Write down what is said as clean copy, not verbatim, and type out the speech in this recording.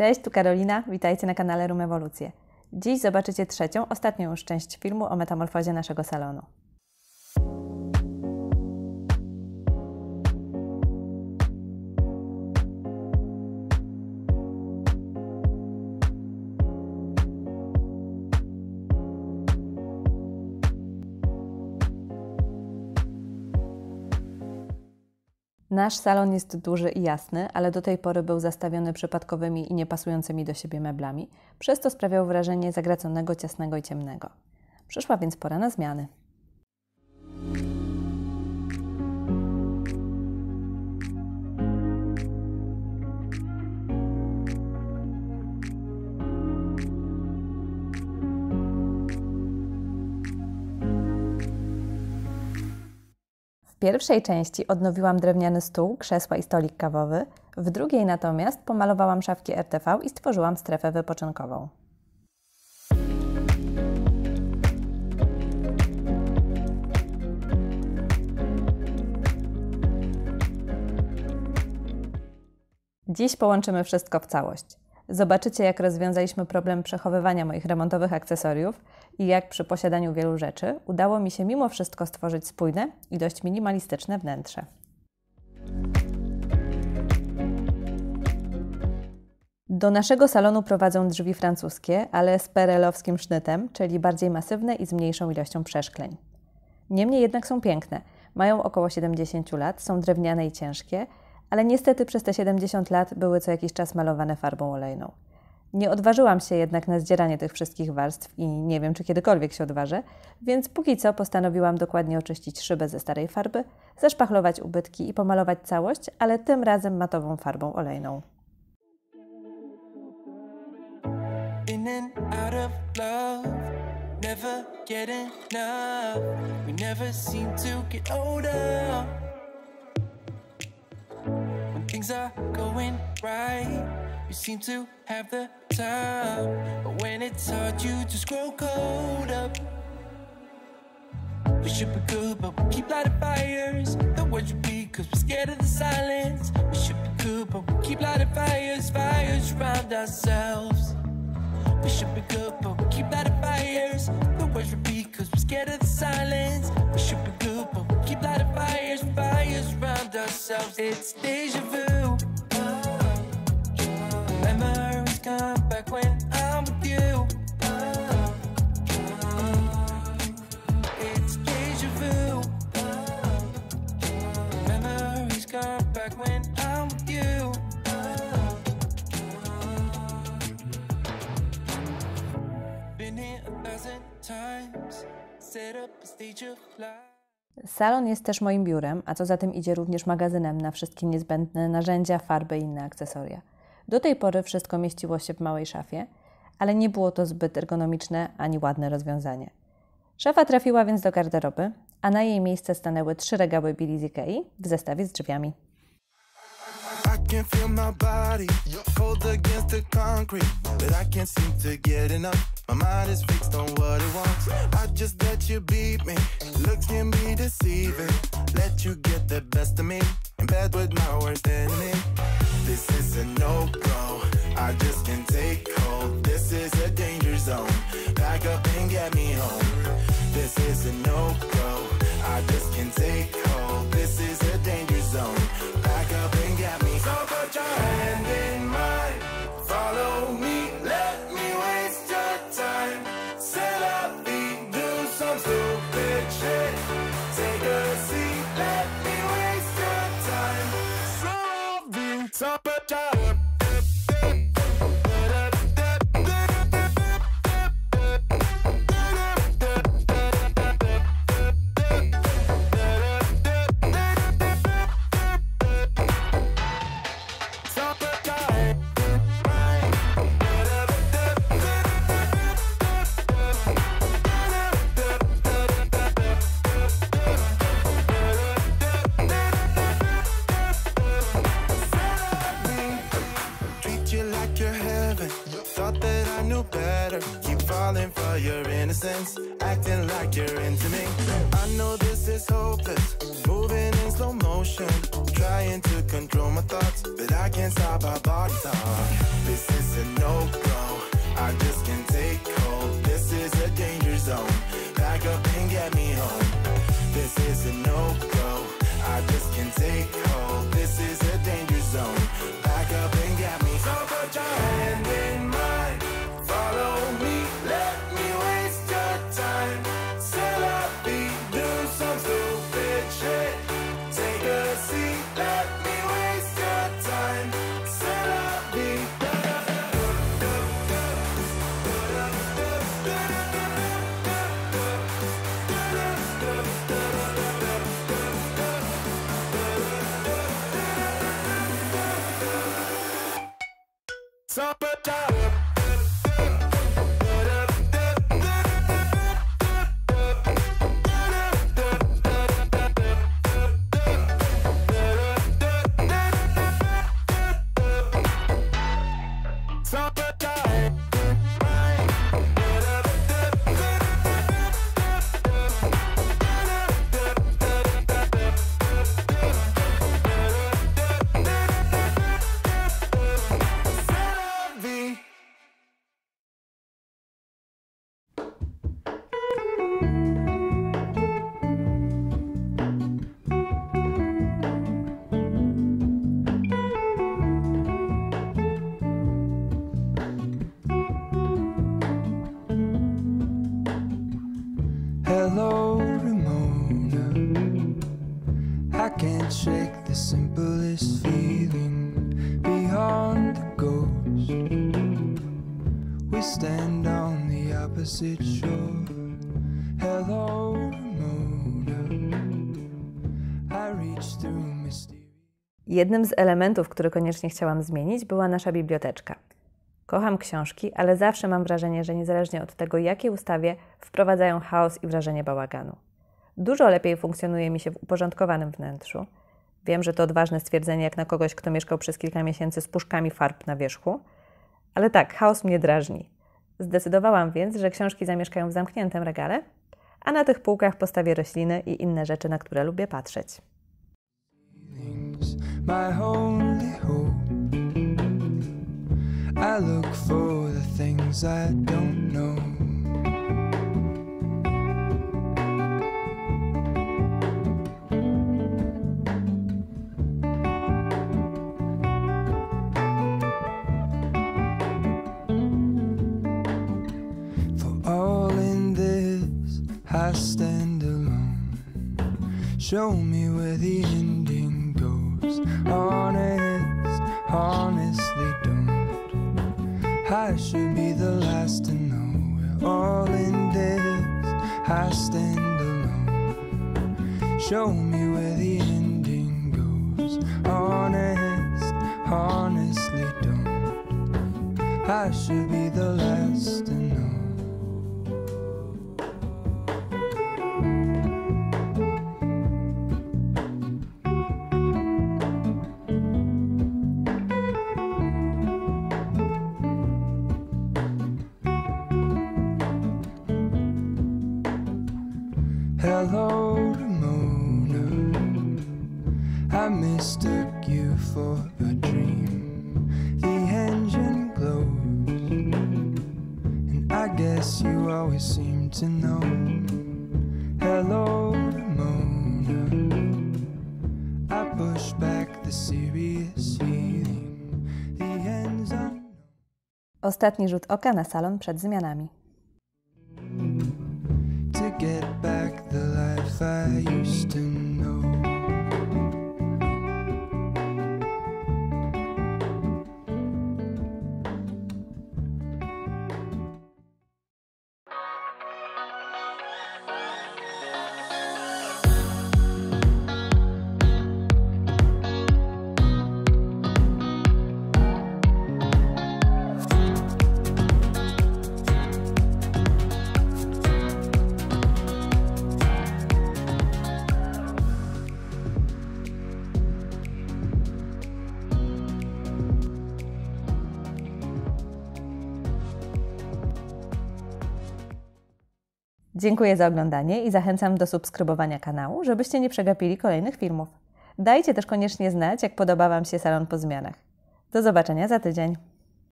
Cześć, tu Karolina, witajcie na kanale Room Ewolucje. Dziś zobaczycie trzecią, ostatnią już część filmu o metamorfozie naszego salonu. Nasz salon jest duży i jasny, ale do tej pory był zastawiony przypadkowymi i niepasującymi do siebie meblami, przez to sprawiał wrażenie zagraconego, ciasnego i ciemnego. Przyszła więc pora na zmiany. W pierwszej części odnowiłam drewniany stół, krzesła i stolik kawowy, w drugiej natomiast pomalowałam szafki RTV i stworzyłam strefę wypoczynkową. Dziś połączymy wszystko w całość. Zobaczycie, jak rozwiązaliśmy problem przechowywania moich remontowych akcesoriów i jak przy posiadaniu wielu rzeczy udało mi się mimo wszystko stworzyć spójne i dość minimalistyczne wnętrze. Do naszego salonu prowadzą drzwi francuskie, ale z perelowskim sznytem, czyli bardziej masywne i z mniejszą ilością przeszkleń. Niemniej jednak są piękne. Mają około 70 lat, są drewniane i ciężkie, ale niestety przez te 70 lat były co jakiś czas malowane farbą olejną. Nie odważyłam się jednak na zdzieranie tych wszystkich warstw i nie wiem, czy kiedykolwiek się odważę, więc póki co postanowiłam dokładnie oczyścić szybę ze starej farby, zaszpachlować ubytki i pomalować całość, ale tym razem matową farbą olejną. In and out of love, never get enough. We never seem to get older. When things are going right, you seem to have the time. But when it's hard, you just grow cold up. We should be good, but we keep lighting fires. The words repeat, cause we're scared of the silence. We should be good, but we keep lighting fires, fires around ourselves. We should be good, but we keep lighting fires. The words repeat, cause we're scared of the silence. We should be good, but we keep lighting fires, fires around ourselves. It's deja vu. Memories come back when I'm with you. It's deja vu. Memories come back when I'm with you. Salon jest też moim biurem, a co za tym idzie również magazynem na wszystkie niezbędne narzędzia, farby i inne akcesoria. Do tej pory wszystko mieściło się w małej szafie, ale nie było to zbyt ergonomiczne ani ładne rozwiązanie. Szafa trafiła więc do garderoby, a na jej miejsce stanęły 3 regały Billy z Ikei w zestawie z drzwiami. I can feel my body cold against the concrete, but I can't seem to get enough. My mind is fixed on what it wants. I just let you beat me. Looks can be deceiving. Let you get the best of me. In bed with my worst enemy. This is a no-go. I just can't take hold. This is a danger zone. Back up and get me home. This is a no-go. I just can't take hold. This is a danger zone. Back up and get me. So put your hand in mine. Follow me. Let me waste your time. Set up feet. Do some stupid shit. Take a seat. Let me waste your time. So put your acting like you're into me. I know this is hopeless, moving in slow motion, trying to control my thoughts, but I can't stop our body talk. This is Hello, Ramona. I can't shake the simplest feeling beyond the ghost. We stand on the opposite shore. Hello, Ramona. I reach through mysterious. Jednym z elementów, który koniecznie chciałam zmienić, była nasza biblioteczka. Kocham książki, ale zawsze mam wrażenie, że niezależnie od tego, jakie ustawię, wprowadzają chaos i wrażenie bałaganu. Dużo lepiej funkcjonuje mi się w uporządkowanym wnętrzu. Wiem, że to odważne stwierdzenie jak na kogoś, kto mieszkał przez kilka miesięcy z puszkami farb na wierzchu. Ale tak, chaos mnie drażni. Zdecydowałam więc, że książki zamieszkają w zamkniętym regale, a na tych półkach postawię rośliny i inne rzeczy, na które lubię patrzeć. My only hope. I look for the things I don't know. For all in this, I stand alone. Show me where the ending goes. Honestly don't. I should be the last to know. We're all in this. I stand alone. Show me where the ending goes. Honestly don't. I should be the last to know. Hello, Ramona. I mistook you for a dream. The engine glows, and I guess you always seem to know. Hello, Ramona. I push back the serious feeling. The end's unknown. Ostatni rzut oka na salon przed zmianami. To get back the life I used to know. Dziękuję za oglądanie i zachęcam do subskrybowania kanału, żebyście nie przegapili kolejnych filmów. Dajcie też koniecznie znać, jak podoba Wam się salon po zmianach. Do zobaczenia za tydzień.